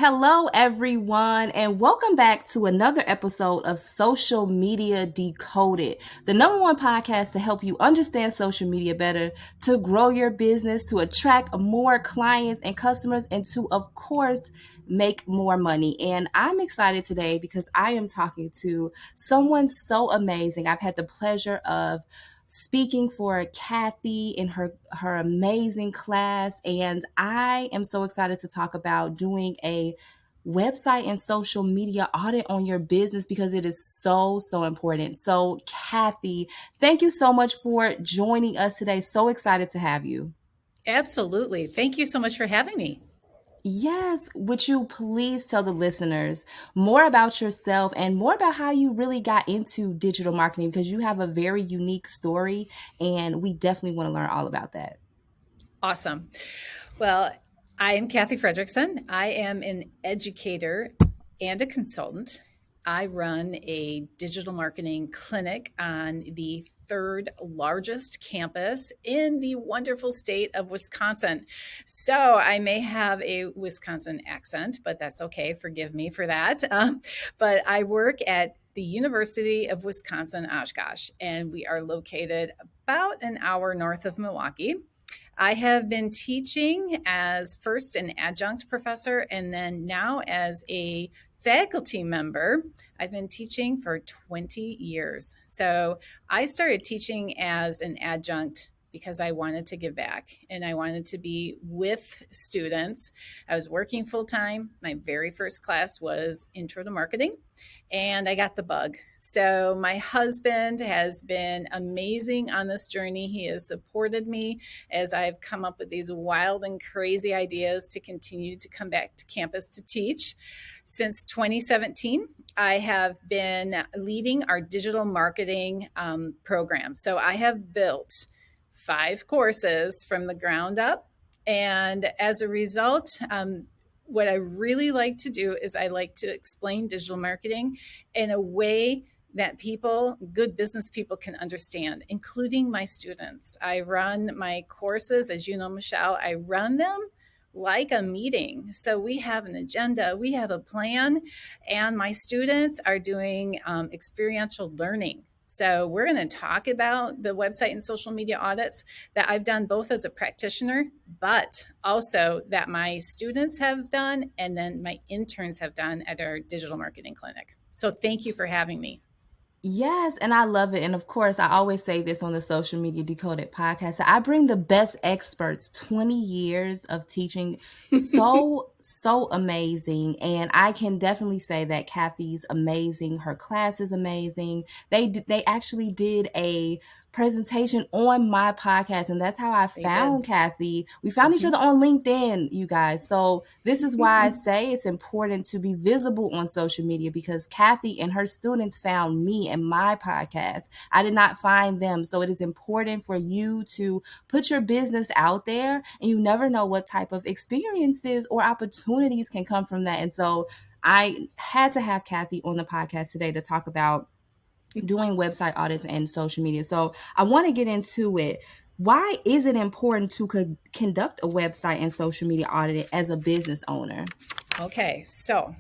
Hello, everyone, and welcome back to another episode of Social Media Decoded, the number one podcast to help you understand social media better, to grow your business, to attract more clients and customers, and to, of course, make more money. And I'm excited today because I am talking to someone so amazing. I've had the pleasure of speaking for Kathy in her amazing class, and I am so excited to talk about doing a website and social media audit on your business because it is so important. So Kathy, thank you so much for joining us today. So excited to have you. Absolutely. Thank you so much for having me. Yes, would you please tell the listeners more about yourself and more about how you really got into digital marketing, because you have a very unique story and we definitely want to learn all about that. Awesome. Well, I am Kathy Fredrickson. I am an educator and a consultant. I run a digital marketing clinic on the third largest campus in the wonderful state of Wisconsin. So I may have a Wisconsin accent, but that's okay. Forgive me for that. But I work at the University of Wisconsin Oshkosh, and we are located about an hour north of Milwaukee. I have been teaching as first an adjunct professor and then now as a faculty member. I've been teaching for 20 years. So I started teaching as an adjunct because I wanted to give back and I wanted to be with students. I was working full time. My very first class was Intro to Marketing, and I got the bug. So my husband has been amazing on this journey. He has supported me as I've come up with these wild and crazy ideas to continue to come back to campus to teach. Since 2017, I have been leading our digital marketing program. So I have built 5 courses from the ground up. And as a result, what I really like to do is I like to explain digital marketing in a way that people, good business people, can understand, including my students. I run my courses, as you know, Michelle, I run them like a meeting. So we have an agenda, we have a plan, and my students are doing experiential learning. So we're going to talk about the website and social media audits that I've done both as a practitioner, but also that my students have done and then my interns have done at our digital marketing clinic. So thank you for having me. Yes, and I love it. And of course, I always say this on the Social Media Decoded podcast. I bring the best experts, 20 years of teaching, so amazing. And I can definitely say that Kathy's amazing. Her class is amazing. They actually did a presentation on my podcast, and that's how I found Kathy. We found each other on LinkedIn, you guys. So this is why I say it's important to be visible on social media, because Kathy and her students found me and my podcast. I did not find them. So it is important for you to put your business out there, and you never know what type of experiences or opportunities can come from that. And so I had to have Kathy on the podcast today to talk about doing website audits and social media. So I want to get into it. Why is it important to conduct a website and social media audit as a business owner? Okay, so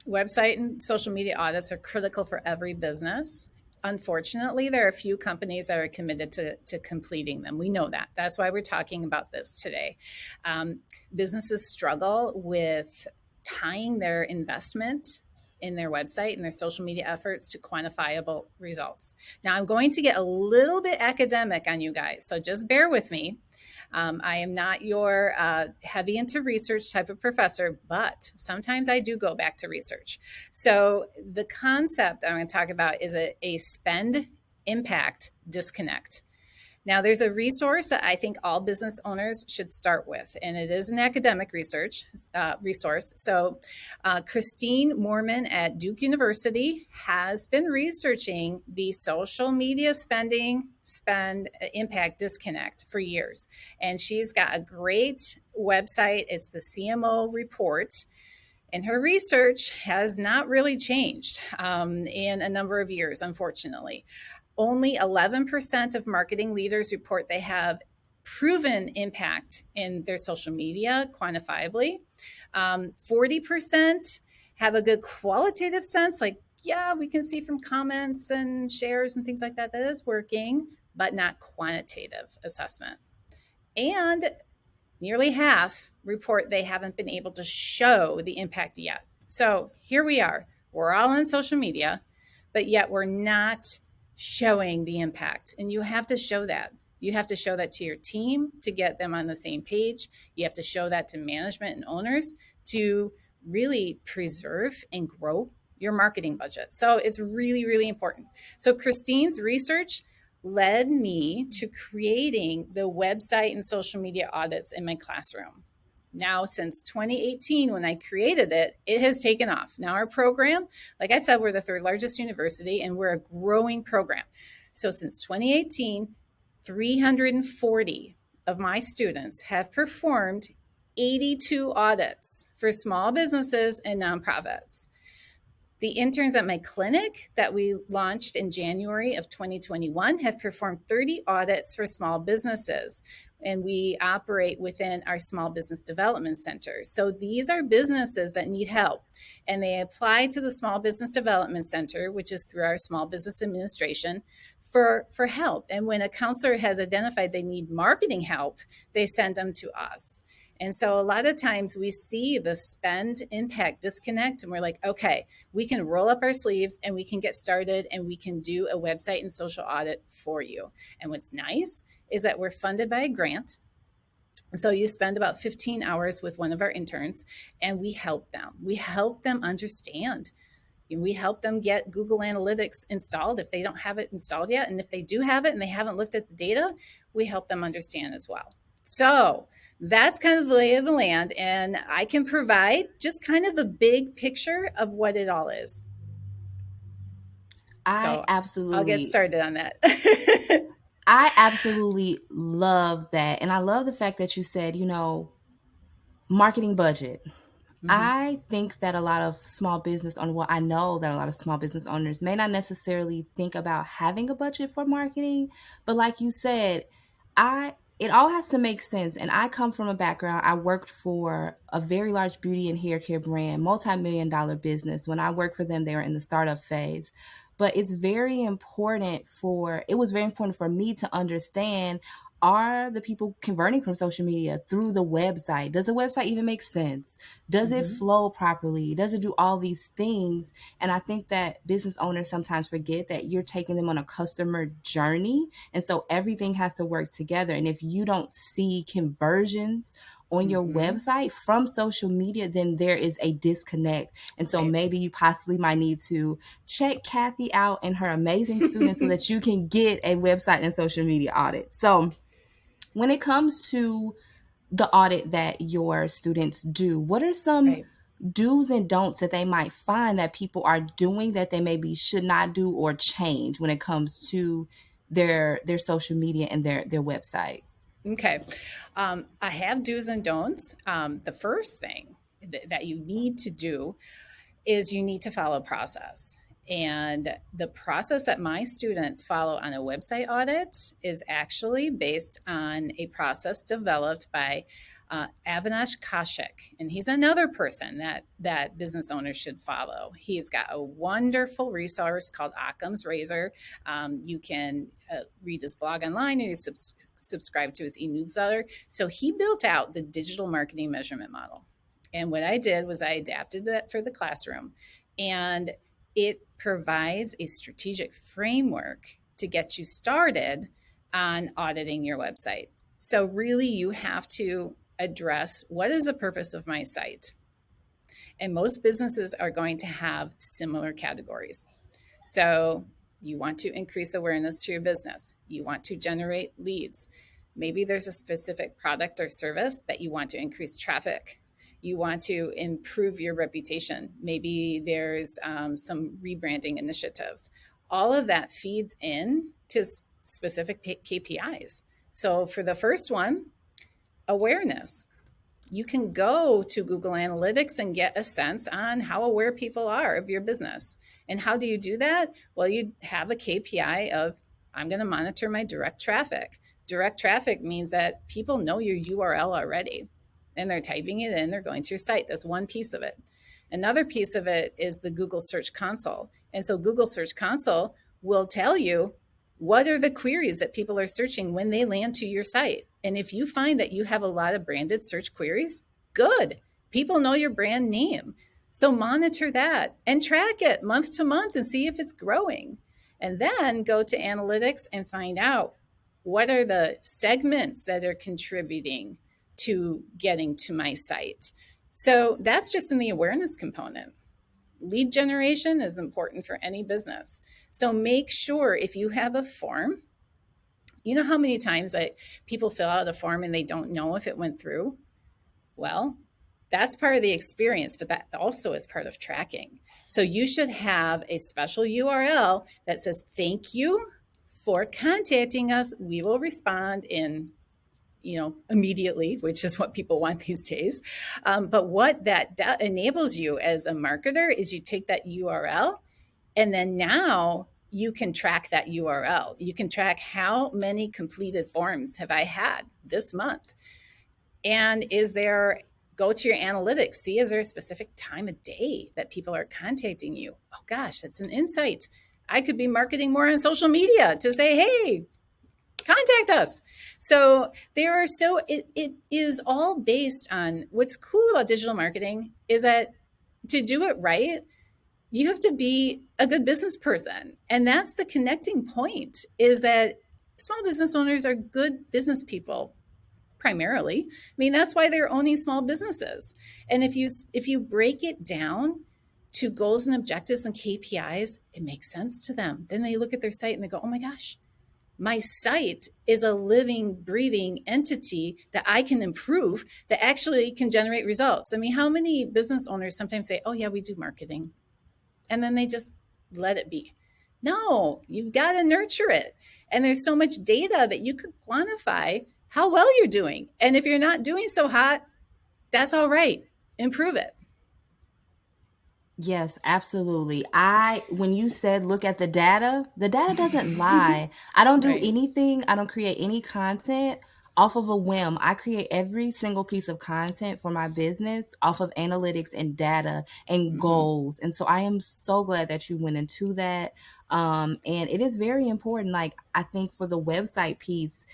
website and social media audits are critical for every business. Unfortunately, there are a few companies that are committed to completing them. We know that. That's why we're talking about this today. Businesses struggle with tying their investment in their website and their social media efforts to quantifiable results. Now, I'm going to get a little bit academic on you guys, so just bear with me. I am not your heavy into research type of professor, but sometimes I do go back to research. So the concept I'm going to talk about is a spend impact disconnect. Now, there's a resource that I think all business owners should start with, and it is an academic resource. So Christine Moorman at Duke University has been researching the social media spend impact disconnect for years. And she's got a great website. It's the CMO report. And her research has not really changed in a number of years, unfortunately. Only 11% of marketing leaders report they have proven impact in their social media quantifiably. 40% have a good qualitative sense, like, yeah, we can see from comments and shares and things like that that is working, but not quantitative assessment. And nearly half report they haven't been able to show the impact yet. So here we are. We're all on social media, but yet we're not showing the impact. And you have to show that. You have to show that to your team to get them on the same page. You have to show that to management and owners to really preserve and grow your marketing budget. So it's really, really important. So Christine's research led me to creating the website and social media audits in my classroom. Now, since 2018, when I created it, it has taken off. Now, our program, like I said, we're the third largest university and we're a growing program. So, since 2018, 340 of my students have performed 82 audits for small businesses and nonprofits. The interns at my clinic that we launched in January of 2021 have performed 30 audits for small businesses, and we operate within our Small Business Development Center. So these are businesses that need help, and they apply to the Small Business Development Center, which is through our Small Business Administration, for help. And when a counselor has identified they need marketing help, they send them to us. And so a lot of times we see the spend impact disconnect and we're like, okay, we can roll up our sleeves and we can get started and we can do a website and social audit for you. And what's nice is that we're funded by a grant. So you spend about 15 hours with one of our interns and we help them. We help them understand. We help them get Google Analytics installed if they don't have it installed yet. And if they do have it and they haven't looked at the data, we help them understand as well. So that's kind of the lay of the land. And I can provide just kind of the big picture of what it all is. I absolutely I'll get started on that. I absolutely love that. And I love the fact that you said, marketing budget. Mm-hmm. I think that a lot of small business owners, well, I know that a lot of small business owners may not necessarily think about having a budget for marketing, but like you said, it all has to make sense. And I come from a background, I worked for a very large beauty and hair care brand, multi-million-dollar business. When I worked for them, they were in the startup phase. But it was very important for me to understand, are the people converting from social media through the website? Does the website even make sense? Does it flow properly? Does it do all these things? And I think that business owners sometimes forget that you're taking them on a customer journey. And so everything has to work together. And if you don't see conversions on your website from social media, then there is a disconnect. And so maybe you possibly might need to check Kathy out and her amazing students so that you can get a website and social media audit. So when it comes to the audit that your students do, what are some do's and don'ts that they might find that people are doing that they maybe should not do or change when it comes to their social media and their website? Okay. I have do's and don'ts. The first thing that you need to do is you need to follow process. And the process that my students follow on a website audit is actually based on a process developed by Avinash Kaushik. And he's another person that business owners should follow. He's got a wonderful resource called Occam's Razor. You can read his blog online or you subscribe to his e-newsletter. So he built out the digital marketing measurement model. And what I did was I adapted that for the classroom. And it provides a strategic framework to get you started on auditing your website. So really you have to address, what is the purpose of my site? And most businesses are going to have similar categories. So you want to increase awareness to your business. You want to generate leads. Maybe there's a specific product or service that you want to increase traffic. You want to improve your reputation. Maybe there's some rebranding initiatives. All of that feeds in to specific KPIs. So for the first one, awareness. You can go to Google Analytics and get a sense on how aware people are of your business. And how do you do that? Well, you have a KPI of, I'm going to monitor my direct traffic. Direct traffic means that people know your URL already. and they're typing it in, they're going to your site. That's one piece of it. Another piece of it is the Google Search Console. And so Google Search Console will tell you what are the queries that people are searching when they land to your site. And if you find that you have a lot of branded search queries, good. People know your brand name. So monitor that and track it month to month and see if it's growing. And then go to analytics and find out what are the segments that are contributing to getting to my site. So that's just in the awareness component. Lead generation is important for any business. So make sure if you have a form, you know how many times people fill out a form and they don't know if it went through? Well, that's part of the experience, but that also is part of tracking. So you should have a special URL that says, thank you for contacting us. We will respond in immediately, which is what people want these days. But what that enables you as a marketer is you take that URL and then now you can track that URL. You can track how many completed forms have I had this month. And go to your analytics, see is there a specific time of day that people are contacting you? Oh gosh, that's an insight. I could be marketing more on social media to say, hey, contact us. So it is all based on what's cool about digital marketing is that to do it right, you have to be a good business person. And that's the connecting point is that small business owners are good business people primarily. I mean, that's why they're owning small businesses. And if you break it down to goals and objectives and KPIs, it makes sense to them. Then they look at their site and they go, oh my gosh, my site is a living, breathing entity that I can improve that actually can generate results. I mean, how many business owners sometimes say, oh yeah, we do marketing, and then they just let it be? No, you've got to nurture it. And there's so much data that you could quantify how well you're doing. And if you're not doing so hot, that's all right. Improve it. Yes, absolutely. When you said look at the data doesn't lie. I don't do Right. anything, I don't create any content off of a whim. I create every single piece of content for my business off of analytics and data and goals. And so I am so glad that you went into that. And it is very important. Like, I think for the website piece,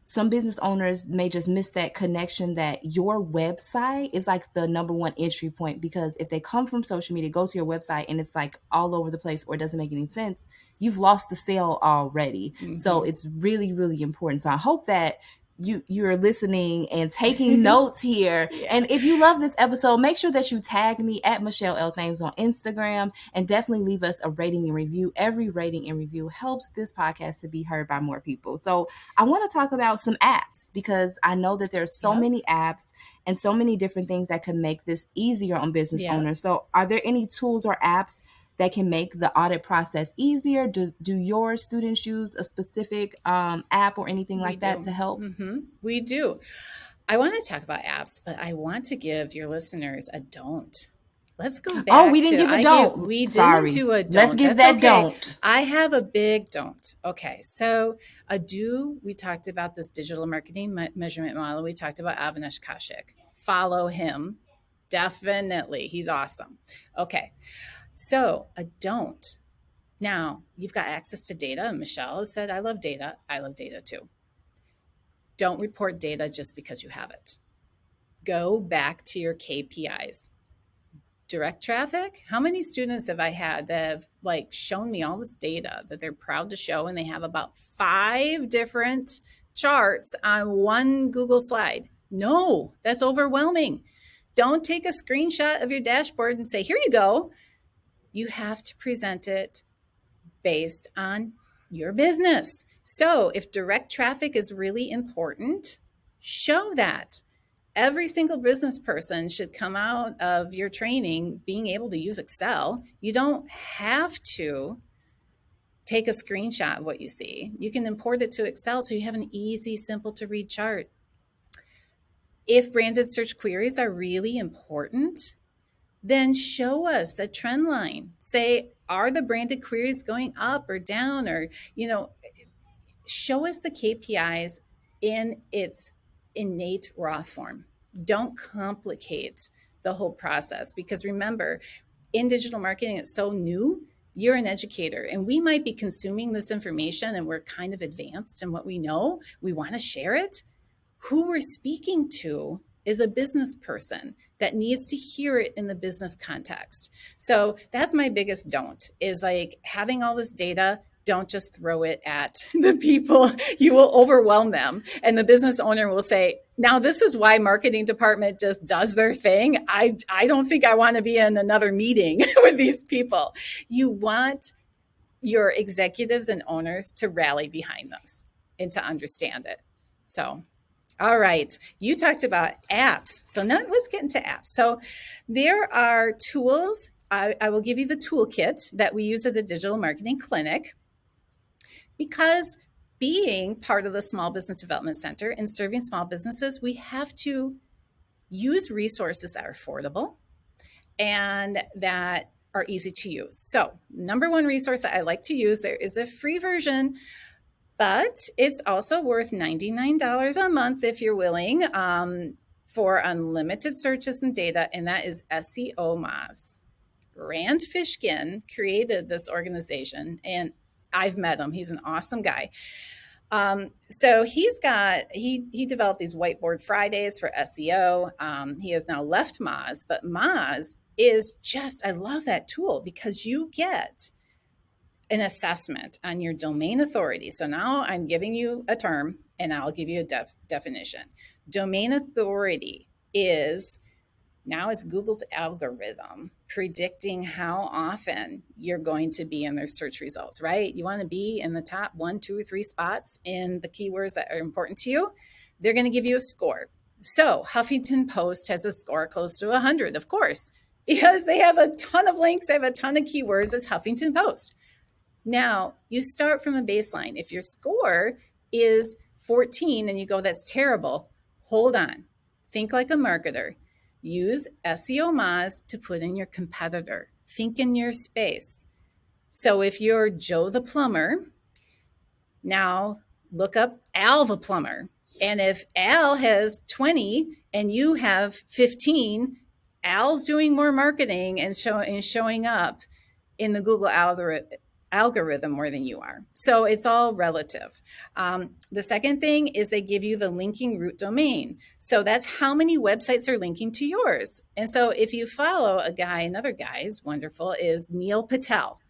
some business owners may just miss that connection that your website is like the number one entry point, because if they come from social media, go to your website and it's like all over the place or it doesn't make any sense, you've lost the sale already. So it's really, really important. So I hope that you're listening and taking notes here. Yeah. And if you love this episode, make sure that you tag me at Michelle L. Thames on Instagram, and definitely leave us a rating and review. Every rating and review helps this podcast to be heard by more people. So I want to talk about some apps, because I know that there's so many apps and so many different things that can make this easier on business owners. So are there any tools or apps that can make the audit process easier? Do your students use a specific app or anything like that to help? We do. I want to talk about apps, but I want to give your listeners a don't. Let's go back. Oh, we didn't give a don't. We Sorry. didn't do a don't. Let's give that don't. I have a big don't. Okay, so a do, we talked about this digital marketing measurement model. We talked about Avinash Kaushik. Follow him. Definitely. He's awesome. Okay, so a don't. Now, you've got access to data. Michelle has said, I love data. I love data too. Don't report data just because you have it. Go back to your KPIs. Direct traffic. How many students have I had that have shown me all this data that they're proud to show, and they have about 5 different charts on one Google slide? No, that's overwhelming. Don't take a screenshot of your dashboard and say, here you go. You have to present it based on your business. So if direct traffic is really important, show that. Every single business person should come out of your training being able to use Excel. You don't have to take a screenshot of what you see. You can import it to Excel so you have an easy, simple to read chart. If branded search queries are really important, then show us a trend line. Say, are the branded queries going up or down? Or, show us the KPIs in its innate raw form. Don't complicate the whole process, because remember, in digital marketing, it's so new. You're an educator, and we might be consuming this information and we're kind of advanced in what we know. We want to share it. Who we're speaking to is a business person that needs to hear it in the business context. So that's my biggest don't, is like having all this data. Don't just throw it at the people. You will overwhelm them. And the business owner will say, now this is why marketing department just does their thing. I don't think I want to be in another meeting with these people. You want your executives and owners to rally behind this and to understand it. So, all right. You talked about apps. So now let's get into apps. So there are tools. I will give you the toolkit that we use at the Digital Marketing Clinic, because being part of the Small Business Development Center and serving small businesses, we have to use resources that are affordable and that are easy to use. So number one resource that I like to use, there is a free version, but it's also worth $99 a month if you're willing, for unlimited searches and data, and that is SEO Moz. Rand Fishkin created this organization, and I've met him. He's an awesome guy. So he developed these whiteboard Fridays for SEO. He has now left Moz, but Moz is just, I love that tool because you get an assessment on your domain authority. So now I'm giving you a term and I'll give you a definition. Domain authority is, now it's Google's algorithm predicting how often you're going to be in their search results, right? You want to be in the top 1, 2, or 3 spots in the keywords that are important to you. They're going to give you a score. So Huffington Post has a score close to 100, of course, because they have a ton of links, they have a ton of keywords as Huffington Post. Now, you start from a baseline. If your score is 14 and you go, that's terrible, hold on. Think like a marketer. Use SEO Moz to put in your competitor. Think in your space. So if you're Joe the plumber, now look up Al the plumber. And if Al has 20 and you have 15, Al's doing more marketing and showing up in the Google algorithm more than you are. So it's all relative. The second thing is they give you the linking root domain. So that's how many websites are linking to yours. And so if you follow a guy, another guy is wonderful, is Neil Patel.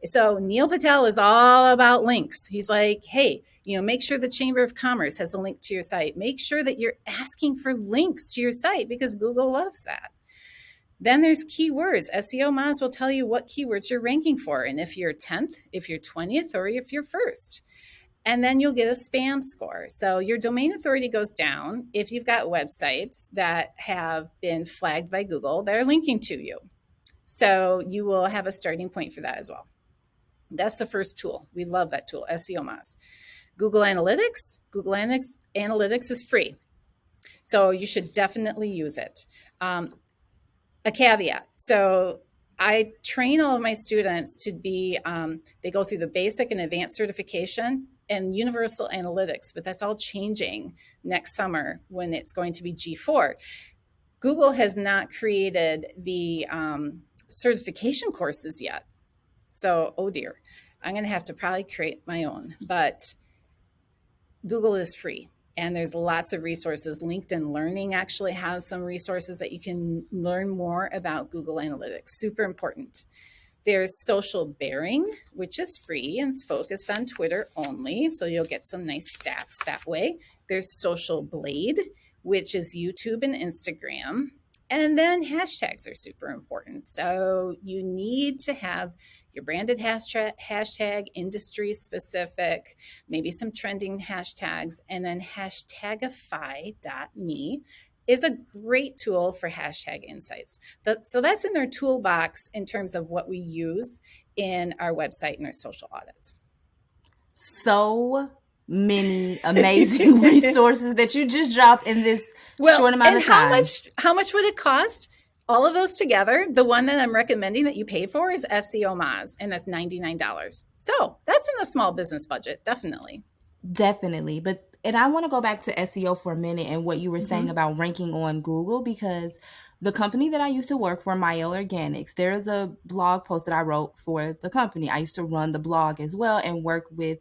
So Neil Patel is all about links. He's like, hey, make sure the Chamber of Commerce has a link to your site. Make sure that you're asking for links to your site because Google loves that. Then there's keywords. SEO Moz will tell you what keywords you're ranking for, and if you're 10th, if you're 20th, or if you're first. And then you'll get a spam score. So your domain authority goes down if you've got websites that have been flagged by Google that are linking to you. So you will have a starting point for that as well. That's the first tool. We love that tool, SEO Moz. Google Analytics. Google Analytics is free. So you should definitely use it. A caveat. So I train all of my students to be, they go through the basic and advanced certification and universal analytics, but that's all changing next summer when it's going to be G4. Google has not created the certification courses yet. So, oh dear, I'm going to have to probably create my own, but Google is free. And there's lots of resources. LinkedIn Learning actually has some resources that you can learn more about Google Analytics. Super important. There's Social Bearing, which is free and is focused on Twitter only. So you'll get some nice stats that way. There's Social Blade, which is YouTube and Instagram. And then hashtags are super important. So you need to have your branded hashtag, industry specific, maybe some trending hashtags, and then hashtagify.me is a great tool for hashtag insights. So that's in their toolbox in terms of what we use in our website and our social audits. So many amazing resources that you just dropped in this short amount of time. How much would it cost? All of those together, the one that I'm recommending that you pay for is SEO Moz, and that's $99. So that's in a small business budget, definitely. Definitely. But And I want to go back to SEO for a minute and what you were saying about ranking on Google, because the company that I used to work for, Miel Organics, there's a blog post that I wrote for the company. I used to run the blog as well and work with,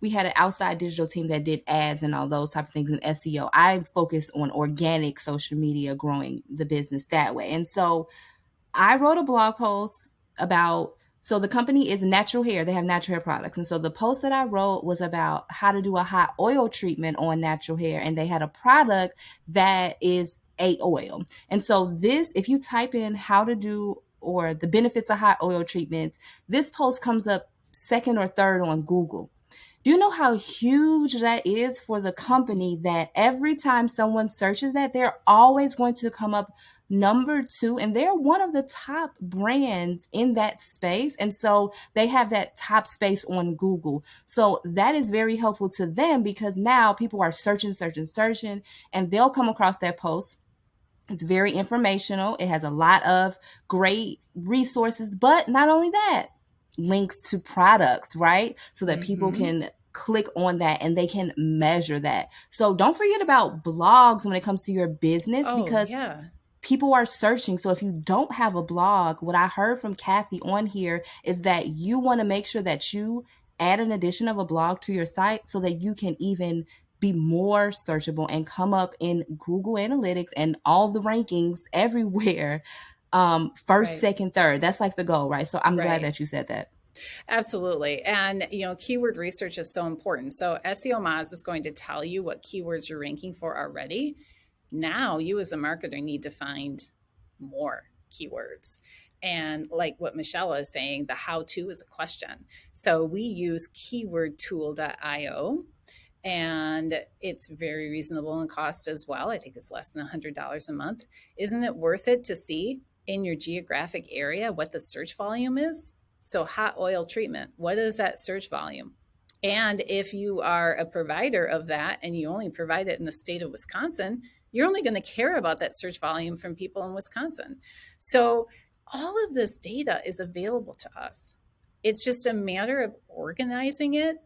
we had an outside digital team that did ads and all those type of things in SEO. I focused on organic social media, growing the business that way. And so I wrote a blog post about, so the company is natural hair. They have natural hair products. And so the post that I wrote was about how to do a hot oil treatment on natural hair. And they had a product that is a oil. And so this, if you type in how to do or the benefits of hot oil treatments, this post comes up second or third on Google. Do you know how huge that is for the company, that every time someone searches that, they're always going to come up number 2, and they're one of the top brands in that space. And so they have that top space on Google. So that is very helpful to them, because now people are searching, and they'll come across that post. It's very informational. It has a lot of great resources, but not only that, links to products, right? So that people can click on that and they can measure that. So don't forget about blogs when it comes to your business, because people are searching. So if you don't have a blog, what I heard from Kathy on here is that you want to make sure that you add an addition of a blog to your site so that you can even be more searchable and come up in Google Analytics and all the rankings everywhere. First, second, third. That's like the goal, right? So I'm glad that you said that. Absolutely. And, keyword research is so important. So SEO Moz is going to tell you what keywords you're ranking for already. Now you as a marketer need to find more keywords. And like what Michelle is saying, the how-to is a question. So we use keywordtool.io, and it's very reasonable in cost as well. I think it's less than $100 a month. Isn't it worth it to see in your geographic area what the search volume is? So hot oil treatment, what is that search volume? And if you are a provider of that and you only provide it in the state of Wisconsin, you're only going to care about that search volume from people in Wisconsin. So all of this data is available to us. It's just a matter of organizing it,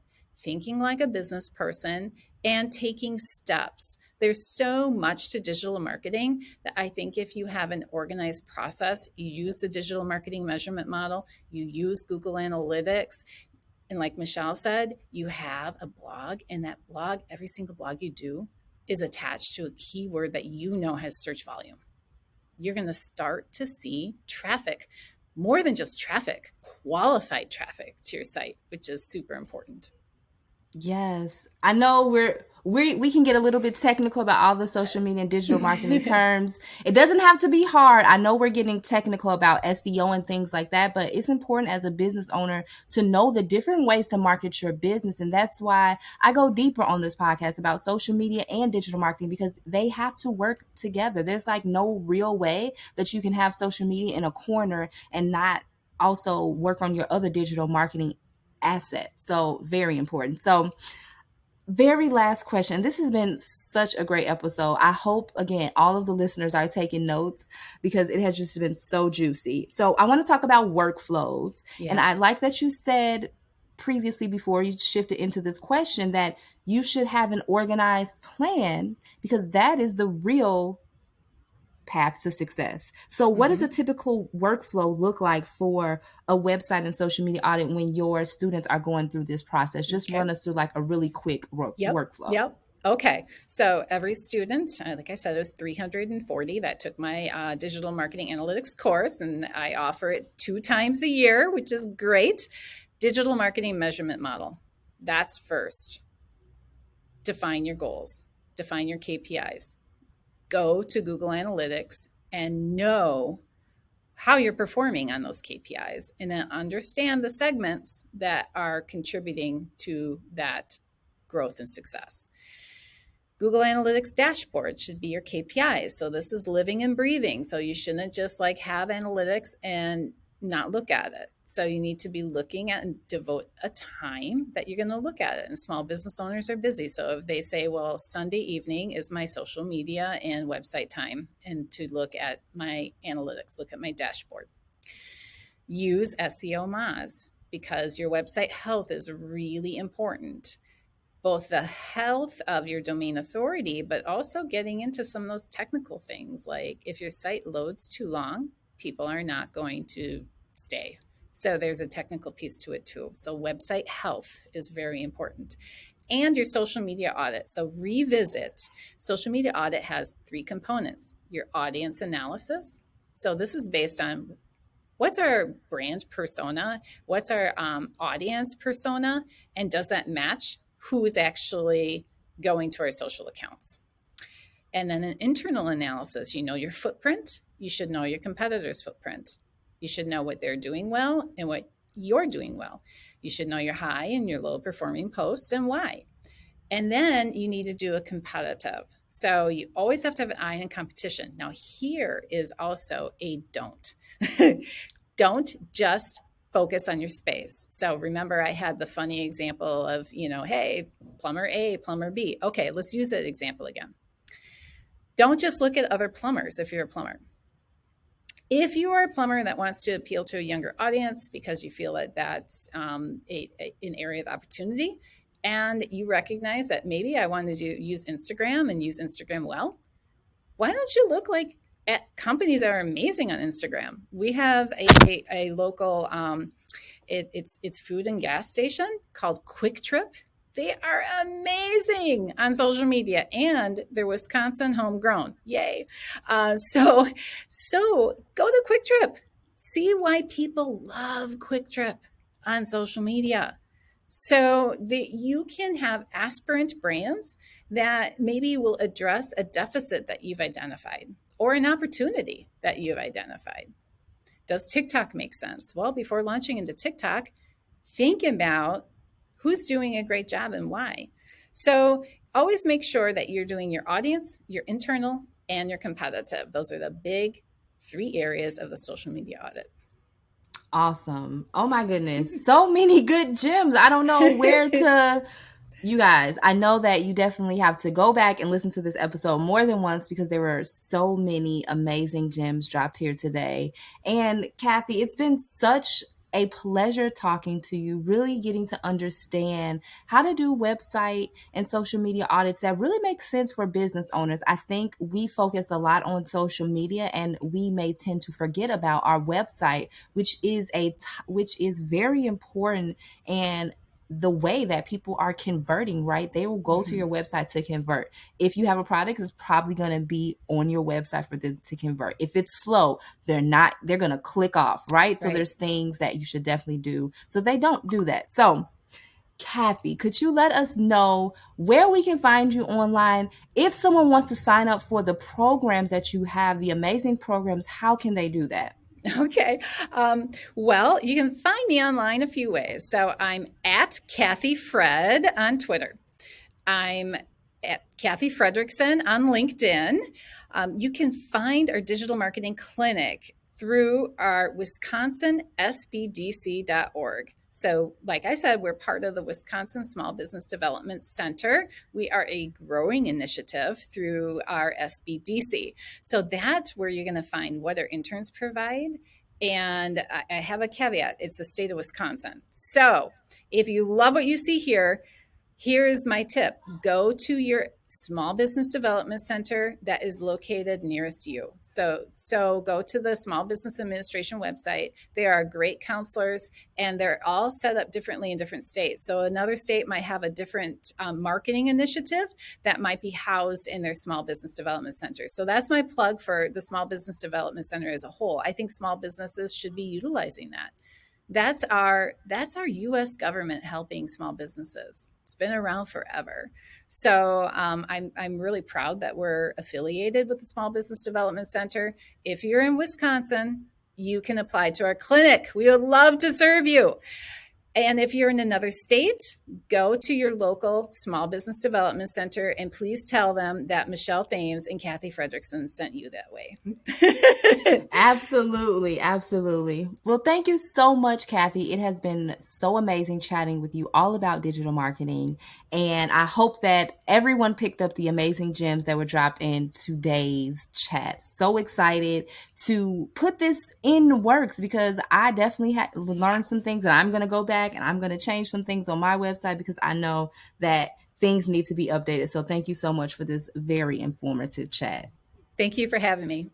thinking like a business person, and taking steps. There's so much to digital marketing that I think if you have an organized process, you use the digital marketing measurement model, you use Google Analytics, and like Michelle said, you have a blog, and that blog, every single blog you do is attached to a keyword that you know has search volume. You're going to start to see traffic, more than just traffic, qualified traffic to your site, which is super important. Yes. I know we can get a little bit technical about all the social media and digital marketing terms. It doesn't have to be hard. I know we're getting technical about SEO and things like that, but it's important as a business owner to know the different ways to market your business. And that's why I go deeper on this podcast about social media and digital marketing, because they have to work together. There's like no real way that you can have social media in a corner and not also work on your other digital marketing assets. So very important. So very last question. This has been such a great episode. I hope, again, all of the listeners are taking notes, because it has just been so juicy. So I want to talk about workflows. And I like that you said previously, before you shifted into this question, that you should have an organized plan, because that is the real path to success. So what does a typical workflow look like for a website and social media audit when your students are going through this process? Just run us through like a really quick workflow. Yep. Okay. So every student, like I said, it was 340 that took my digital marketing analytics course, and I offer it 2 times a year, which is great. Digital marketing measurement model. That's first. Define your goals, define your KPIs. Go to Google Analytics and know how you're performing on those KPIs, and then understand the segments that are contributing to that growth and success. Google Analytics dashboard should be your KPIs. So this is living and breathing. So you shouldn't just like have analytics and not look at it. So you need to be looking at and devote a time that you're going to look at it. And small business owners are busy. So if they say, well, Sunday evening is my social media and website time, and to look at my analytics, look at my dashboard. Use SEO Moz, because your website health is really important. both the health of your domain authority, but also getting into some of those technical things. Like if your site loads too long, people are not going to stay. So there's a technical piece to it too. So website health is very important. And your social media audit. So revisit. Social media audit has 3 components: your audience analysis. So this is based on what's our brand persona, what's our audience persona, and does that match who's actually going to our social accounts? And then an internal analysis. You know your footprint. You should know your competitors' footprint. You should know what they're doing well and what you're doing well. You should know your high and your low performing posts and why. And then you need to do a competitive. So you always have to have an eye on competition. Now, here is also a don't. Don't just focus on your space. So remember, I had the funny example of, hey, plumber A, plumber B. Okay, let's use that example again. Don't just look at other plumbers if you're a plumber. If you are a plumber that wants to appeal to a younger audience because you feel that that's an area of opportunity, and you recognize that maybe I wanted to use Instagram and use Instagram well, why don't you look at companies that are amazing on Instagram? We have a local, it's food and gas station called Quick Trip. They are amazing on social media, and they're Wisconsin homegrown. Yay. So go to Quick Trip. See why people love Quick Trip on social media. So you can have aspirant brands that maybe will address a deficit that you've identified or an opportunity that you've identified. Does TikTok make sense? Well, before launching into TikTok, think about who's doing a great job and why. So always make sure that you're doing your audience, your internal, and your competitive. Those are the big 3 areas of the social media audit. Awesome. Oh my goodness. So many good gems. I don't know where to. You guys, I know that you definitely have to go back and listen to this episode more than once because there were so many amazing gems dropped here today. And Kathy, it's been such a pleasure talking to you, really getting to understand how to do website and social media audits that really make sense for business owners. I think we focus a lot on social media and we may tend to forget about our website, which is very important, and the way that people are converting, right? They will go to your website to convert. If you have a product, it's probably going to be on your website for them to convert. If it's slow, they're going to click off, right? So there's things that you should definitely do so they don't do that. So Kathy, could you let us know where we can find you online? If someone wants to sign up for the programs that you have, the amazing programs, how can they do that? Okay. Well, you can find me online a few ways. So I'm at Kathy Fred on Twitter. I'm at Kathy Fredrickson on LinkedIn. You can find our digital marketing clinic through our Wisconsin SBDC.org. So, like I said, we're part of the Wisconsin Small Business Development Center. We are a growing initiative through our SBDC. So that's where you're going to find what our interns provide. And I have a caveat. It's the state of Wisconsin. So if you love what you see here, here is my tip. Go to your small business development center that is located nearest you. So go to the Small Business Administration website. They are great counselors, and they're all set up differently in different states. So another state might have a different marketing initiative that might be housed in their small business development center. So that's my plug for the Small Business Development Center as a whole. I think small businesses should be utilizing that. That's our U.S. government helping small businesses. It's been around forever. So I'm really proud that we're affiliated with the Small Business Development Center. If you're in Wisconsin, you can apply to our clinic. We would love to serve you. And if you're in another state, go to your local Small Business Development Center and please tell them that Michelle Thames and Kathy Fredrickson sent you that way. Absolutely. Absolutely. Well, thank you so much, Kathy. It has been so amazing chatting with you all about digital marketing. And I hope that everyone picked up the amazing gems that were dropped in today's chat. So excited to put this in works because I definitely had learned some things that I'm going to go back and I'm going to change some things on my website because I know that things need to be updated. So thank you so much for this very informative chat. Thank you for having me.